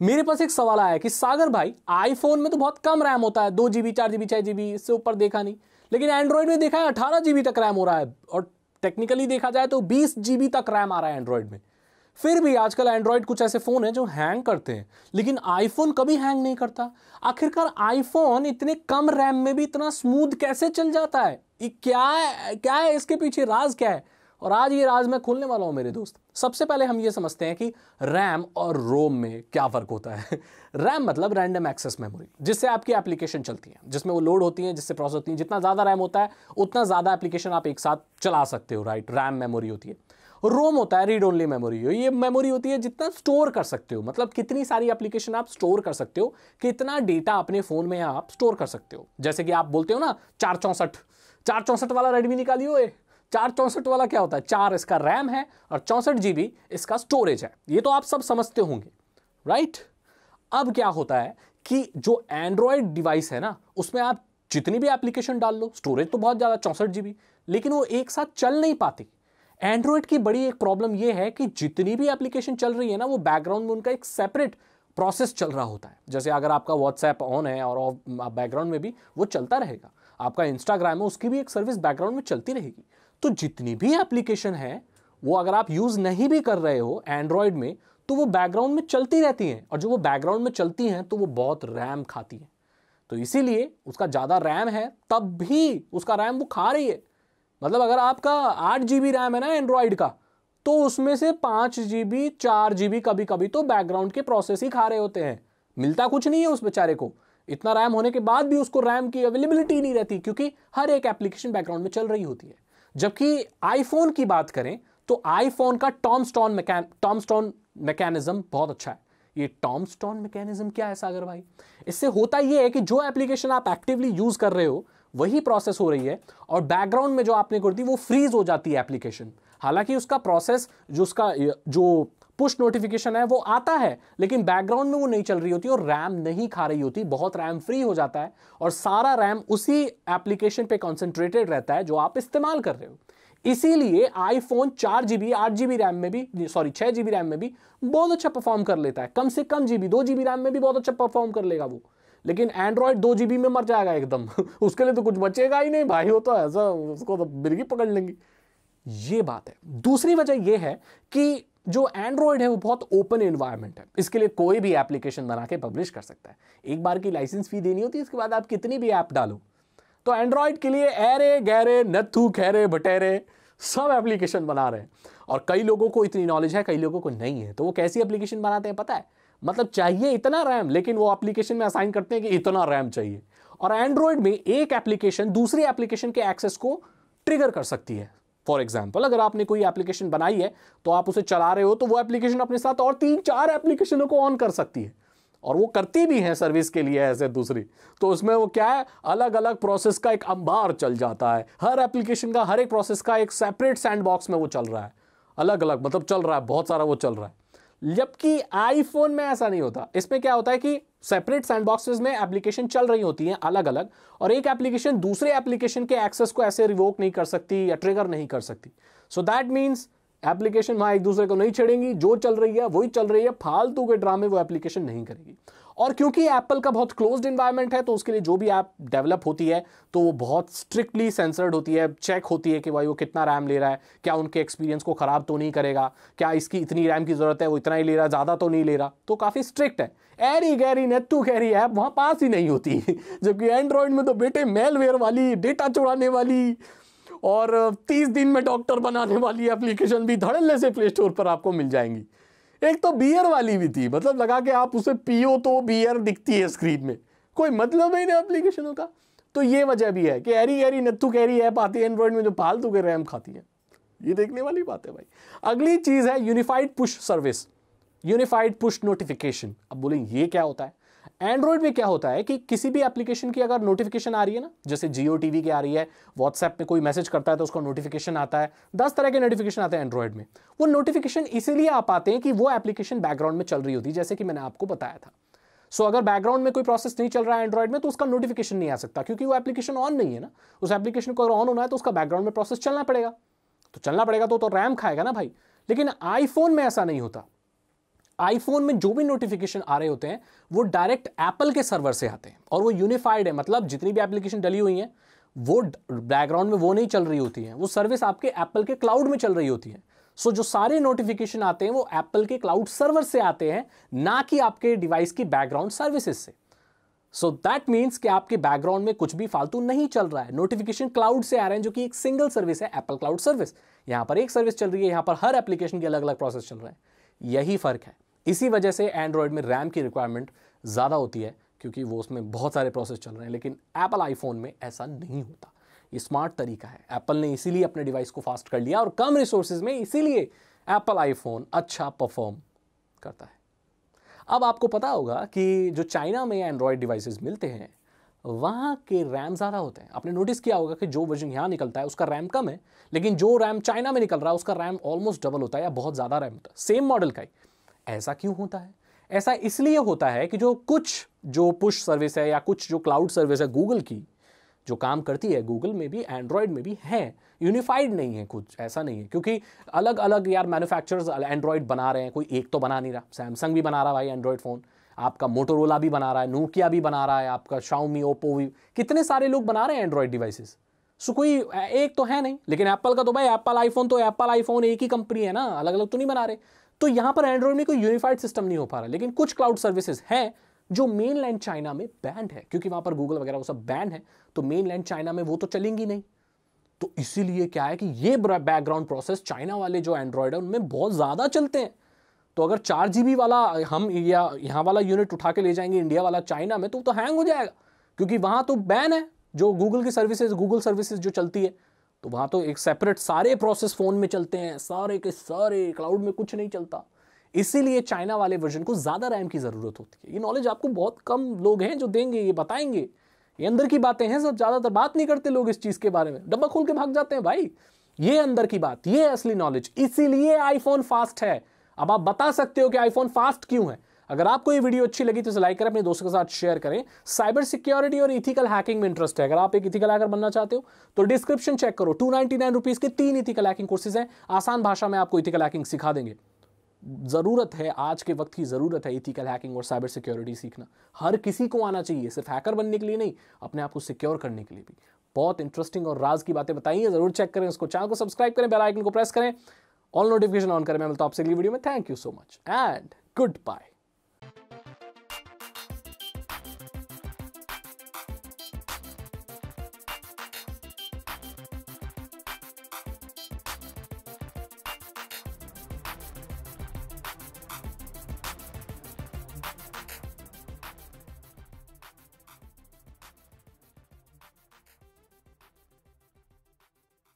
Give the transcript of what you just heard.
मेरे पास एक सवाल आया कि सागर भाई आईफोन में तो बहुत कम रैम होता है, 2 GB 4 GB 6 GB, इससे ऊपर देखा नहीं, लेकिन एंड्रॉइड में देखा है 18 GB तक रैम हो रहा है, और टेक्निकली देखा जाए तो 20 GB तक रैम आ रहा है एंड्रॉइड में। फिर भी आजकल एंड्रॉइड कुछ ऐसे फोन हैं जो हैंग करते हैं, लेकिन आईफोन कभी हैंग नहीं करता। आखिरकार आईफोन इतने कम रैम में भी इतना स्मूथ कैसे चल जाता है? ये क्या है इसके पीछे राज क्या है? और आज ये राज मैं खोलने वाला हूं मेरे दोस्त। सबसे पहले हम ये समझते हैं कि रैम और रोम में क्या फर्क होता है। रैम मतलब रैंडम एक्सेस मेमोरी, जिससे आपकी एप्लीकेशन चलती है, जिसमें वो लोड होती है, जिससे प्रोसेस होती है। जितना ज्यादा रैम होता है उतना ज्यादा एप्लीकेशन आप एक साथ चला सकते हो, राइट? रैम मेमोरी होती है। रोम होता है रीड ओनली मेमोरी। ये मेमोरी होती है जितना स्टोर कर सकते हो, मतलब कितनी सारी एप्लीकेशन आप स्टोर कर सकते हो, कितना डेटा अपने फोन में आप स्टोर कर सकते हो। जैसे कि आप बोलते हो ना 464 वाला रेडमी निकालियो। 464 वाला क्या होता है? 4 इसका रैम है और 64 GB इसका स्टोरेज है। ये तो आप सब समझते होंगे, राइट? अब क्या होता है कि जो एंड्रॉयड डिवाइस है ना, उसमें आप जितनी भी एप्लीकेशन डाल लो, स्टोरेज तो बहुत ज्यादा 64 GB, लेकिन वो एक साथ चल नहीं पाती। एंड्रॉयड की बड़ी एक प्रॉब्लम यह है कि जितनी भी एप्लीकेशन चल रही है ना, वो बैकग्राउंड में उनका एक सेपरेट प्रोसेस चल रहा होता है। जैसे अगर आपका व्हाट्सएप ऑन है और बैकग्राउंड में भी वो चलता रहेगा, आपका इंस्टाग्राम है उसकी भी एक सर्विस बैकग्राउंड में चलती रहेगी। तो जितनी भी एप्लीकेशन है वो अगर आप यूज नहीं भी कर रहे हो एंड्रॉयड में, तो वो बैकग्राउंड में चलती रहती हैं, और जो वो बैकग्राउंड में चलती हैं तो वो बहुत रैम खाती हैं। तो इसीलिए उसका ज्यादा रैम है तब भी उसका रैम वो खा रही है। मतलब अगर आपका 8 GB रैम है ना एंड्रॉइड का, तो उसमें से 5 GB 4 GB कभी कभी तो बैकग्राउंड के प्रोसेस ही खा रहे होते हैं। मिलता कुछ नहीं है उस बेचारे को। इतना रैम होने के बाद भी उसको रैम की अवेलेबिलिटी नहीं रहती, क्योंकि हर एक एप्लीकेशन बैकग्राउंड में चल रही होती है। जबकि आईफोन की बात करें तो आईफोन का टॉमस्टोन मैकेनिज्म बहुत अच्छा है। ये टॉमस्टोन मैकेनिज्म क्या है सागर भाई? इससे होता यह है कि जो एप्लीकेशन आप एक्टिवली यूज कर रहे हो वही प्रोसेस हो रही है, और बैकग्राउंड में जो आपने कर दी वो फ्रीज हो जाती है एप्लीकेशन। हालांकि उसका प्रोसेस जो पुश नोटिफिकेशन है वो आता है, लेकिन बैकग्राउंड में वो नहीं चल रही होती और रैम नहीं खा रही होती, बहुत रैम फ्री हो जाता है, और सारा रैम उसी एप्लीकेशन पे कॉन्सेंट्रेटेड रहता है जो आप इस्तेमाल कर रहे हो। इसीलिए आईफोन 4 GB 8 GB रैम में भी, सॉरी 6 GB रैम में भी बहुत अच्छा परफॉर्म कर लेता है। कम से कम जीबी 2 GB रैम में भी बहुत अच्छा परफॉर्म कर लेगा वो। लेकिन एंड्रॉइड 2 GB में मर जाएगा एकदम। उसके लिए तो कुछ बचेगा ही नहीं भाई, वो तो ऐसा, उसको तो मिर्गी पकड़ लेंगी। ये बात है। दूसरी वजह यह है कि जो एंड्रॉइड है वो बहुत ओपन एनवायरनमेंट है। इसके लिए कोई भी एप्लीकेशन बना के पब्लिश कर सकता है। एक बार की लाइसेंस फी देनी होती है, इसके बाद आप कितनी भी ऐप डालो। तो एंड्रॉइड के लिए ऐरे गहरे नत्थु खैरे बटेरे सब एप्लीकेशन बना रहे हैं, और कई लोगों को इतनी नॉलेज है, कई लोगों को नहीं है। तो वो कैसी एप्लीकेशन बनाते हैं पता है? मतलब चाहिए इतना रैम, लेकिन वो एप्लीकेशन में असाइन करते हैं कि इतना रैम चाहिए। और एंड्रॉइड में एक एप्लीकेशन दूसरी एप्लीकेशन के एक्सेस को ट्रिगर कर सकती है। फॉर एग्जाम्पल, अगर आपने कोई एप्लीकेशन बनाई है तो आप उसे चला रहे हो, तो वो एप्लीकेशन अपने साथ और 3-4 एप्लीकेशनों को ऑन कर सकती है, और वो करती भी है सर्विस के लिए ऐसे दूसरी। तो उसमें वो क्या है, अलग अलग प्रोसेस का एक अंबार चल जाता है। हर एप्लीकेशन का, हर एक प्रोसेस का एक सेपरेट सैंडबॉक्स में वो चल रहा है, अलग अलग, मतलब चल रहा है, बहुत सारा वो चल रहा है। जबकि आईफोन में ऐसा नहीं होता। इसमें क्या होता है कि सेपरेट सैंडबॉक्सेस में एप्लीकेशन चल रही होती हैं अलग अलग, और एक एप्लीकेशन दूसरे एप्लीकेशन के एक्सेस को ऐसे रिवोक नहीं कर सकती या ट्रिगर नहीं कर सकती। सो दैट मीन्स एप्लीकेशन वहां एक दूसरे को नहीं छेड़ेंगी, जो चल रही है वही चल रही है, फालतू के ड्रामे वो एप्लीकेशन नहीं करेगी। और क्योंकि एप्पल का बहुत क्लोज्ड एनवायरनमेंट है, तो उसके लिए जो भी ऐप डेवलप होती है तो वो बहुत स्ट्रिक्टली सेंसर्ड होती है, चेक होती है कि भाई वो कितना रैम ले रहा है, क्या उनके एक्सपीरियंस को खराब तो नहीं करेगा, क्या इसकी इतनी रैम की जरूरत है, वो इतना ही ले रहा, ज्यादा तो नहीं ले रहा। तो काफी स्ट्रिक्ट है। एरी गैरी नत्थु खैरी ऐप वहां पास ही नहीं होती। जबकि एंड्रॉइड में तो बेटे मेलवेयर वाली, डेटा चुराने वाली और 30 दिन में डॉक्टर बनाने वाली एप्लीकेशन भी धड़ल्ले से प्ले स्टोर पर आपको मिल जाएंगी। एक तो बियर वाली भी थी, मतलब लगा के आप उसे पियो तो बियर दिखती है स्क्रीन में, कोई मतलब ही नहीं एप्लीकेशनों का। तो ये वजह भी है कि एरी गैरी नत्थु कैरी ऐप आती है एंड्रॉइड में जो फालतू के रैम खाती है। ये देखने वाली बात है भाई। अगली चीज है unified push service, unified push notification. अब बोले ये क्या होता है? एंड्रॉइड में क्या होता है कि किसी भी एप्लीकेशन की अगर नोटिफिकेशन आ रही है ना, जैसे जियो टीवी की आ रही है, व्हाट्सएप में कोई मैसेज करता है तो उसका नोटिफिकेशन आता है, 10 तरह के नोटिफिकेशन आते हैं एंड्रॉइड में। वो नोटिफिकेशन इसीलिए आ पाते हैं कि वो एप्लीकेशन बैकग्राउंड में चल रही होती है, जैसे कि मैंने आपको बताया था। सो अगर बैकग्राउंड में कोई प्रोसेस नहीं चल रहा है एंड्रॉइड में, तो उसका नोटिफिकेशन नहीं आ सकता, क्योंकि वो एप्लीकेशन ऑन नहीं है ना। उस एप्लीकेशन को अगर ऑन होना है तो उसका बैकग्राउंड में प्रोसेस चलना पड़ेगा, तो चलना पड़ेगा तो रैम खाएगा ना भाई। लेकिन आईफोन में ऐसा नहीं होता। आईफोन में जो भी नोटिफिकेशन आ रहे होते हैं वो डायरेक्ट एप्पल के सर्वर से आते हैं और वो यूनिफाइड है, मतलब जितनी भी एप्लीकेशन डली हुई हैं वो बैकग्राउंड में वो नहीं चल रही होती है, वो सर्विस आपके एप्पल के क्लाउड में चल रही होती है। सो जो सारे नोटिफिकेशन आते हैं वो एप्पल के क्लाउड सर्वर से आते हैं, ना कि आपके डिवाइस की बैकग्राउंड सर्विसेज से। सो दैट मीन्स कि आपके बैकग्राउंड में कुछ भी फालतू नहीं चल रहा है, नोटिफिकेशन क्लाउड से आ रहे हैं, जो कि एक सिंगल सर्विस है, एप्पल क्लाउड सर्विस। यहां पर एक सर्विस चल रही है, यहां पर हर एप्लीकेशन के अलग अलग प्रोसेस चल रहे हैं। यही फर्क है। इसी वजह से एंड्रॉयड में रैम की रिक्वायरमेंट ज़्यादा होती है, क्योंकि वो उसमें बहुत सारे प्रोसेस चल रहे हैं। लेकिन एप्पल आईफोन में ऐसा नहीं होता। ये स्मार्ट तरीका है, एप्पल ने इसीलिए अपने डिवाइस को फास्ट कर लिया और कम रिसोर्सेज में, इसीलिए एप्पल आईफोन अच्छा परफॉर्म करता है। अब आपको पता होगा कि जो चाइना में एंड्रॉयड डिवाइसेस मिलते हैं वहाँ के रैम ज़्यादा होते हैं। आपने नोटिस किया होगा कि जो वर्जन यहाँ निकलता है उसका रैम कम है, लेकिन जो रैम चाइना में निकल रहा है उसका रैम ऑलमोस्ट डबल होता है या बहुत ज़्यादा रैम होता है, सेम मॉडल का ही। ऐसा क्यों होता है? ऐसा इसलिए होता है कि जो पुश सर्विस है या कुछ जो क्लाउड सर्विस है गूगल की, जो काम करती है गूगल में भी एंड्रॉयड में भी है, यूनिफाइड नहीं है, कुछ ऐसा नहीं है। क्योंकि अलग अलग यार मैन्युफैक्चरर्स एंड्रॉयड बना रहे हैं, कोई एक तो बना नहीं रहा। सैमसंग भी बना रहा भाई एंड्रॉयड फ़ोन, आपका मोटोरोला भी बना रहा है, नोकिया भी बना रहा है, आपका शाओमी, ओप्पो भी, कितने सारे लोग बना रहे हैं एंड्रॉयड डिवाइसेस। सो कोई एक तो है नहीं। लेकिन एप्पल का तो भाई एप्पल आईफोन तो एप्पल आईफोन एक ही कंपनी है ना, अलग अलग तो नहीं बना रहे। तो यहाँ पर एंड्रॉयड में कोई यूनिफाइड सिस्टम नहीं हो पा रहा। लेकिन कुछ क्लाउड सर्विसेज हैं जो मेन लैंड चाइना में बैंड है, क्योंकि वहां पर गूगल वगैरह वो सब बैंड है, तो मेन लैंड चाइना में वो तो चलेंगी नहीं। तो इसीलिए क्या है कि ये बैकग्राउंड प्रोसेस चाइना वाले जो एंड्रॉयड है उनमें बहुत ज़्यादा चलते हैं। तो अगर 4 GB वाला हम या यहाँ वाला यूनिट उठा के ले जाएंगे इंडिया वाला चाइना में, तो हैंग हो जाएगा, क्योंकि वहाँ तो बैन है जो गूगल की सर्विसेज, गूगल सर्विसेज जो चलती है, तो वहाँ तो एक सेपरेट सारे प्रोसेस फ़ोन में चलते हैं, सारे के सारे, क्लाउड में कुछ नहीं चलता। इसीलिए चाइना वाले वर्जन को ज़्यादा रैम की ज़रूरत होती है। ये नॉलेज आपको बहुत कम लोग हैं जो देंगे, ये बताएंगे। ये अंदर की बातें हैं, सब ज़्यादातर बात नहीं करते लोग इस चीज़ के बारे में, डब्बा खोल के भाग जाते हैं भाई। ये अंदर की बात, ये असली नॉलेज। इसीलिए आईफोन फास्ट है। अब आप बता सकते हो कि आईफोन फास्ट क्यों है। अगर आपको ये वीडियो अच्छी लगी तो इसे लाइक करें, अपने दोस्तों के साथ शेयर करें। साइबर सिक्योरिटी और इथिकल हैकिंग में इंटरेस्ट है, अगर आप एक इथिकल हैकर बनना चाहते हो तो डिस्क्रिप्शन चेक करो, 299 रुपीज़ के 3 इथिकल हैकिंग कोर्सेज हैं। आसान भाषा में आपको इथिकल हैकिंग सिखा देंगे। ज़रूरत है, आज के वक्त की ज़रूरत है इथिकल हैकिंग और साइबर सिक्योरिटी सीखना। हर किसी को आना चाहिए, सिर्फ हैकर बनने के लिए नहीं, अपने आप को सिक्योर करने के लिए भी। बहुत इंटरेस्टिंग और राज की बातें बताई हैं, ज़रूर चेक करें उसको। चैनल को सब्सक्राइब करें, बेल आइकन को प्रेस करें, ऑल नोटिफिकेशन ऑन करें। मैं मिलता हूं आपसे अगली वीडियो में। Thank you so much and good bye.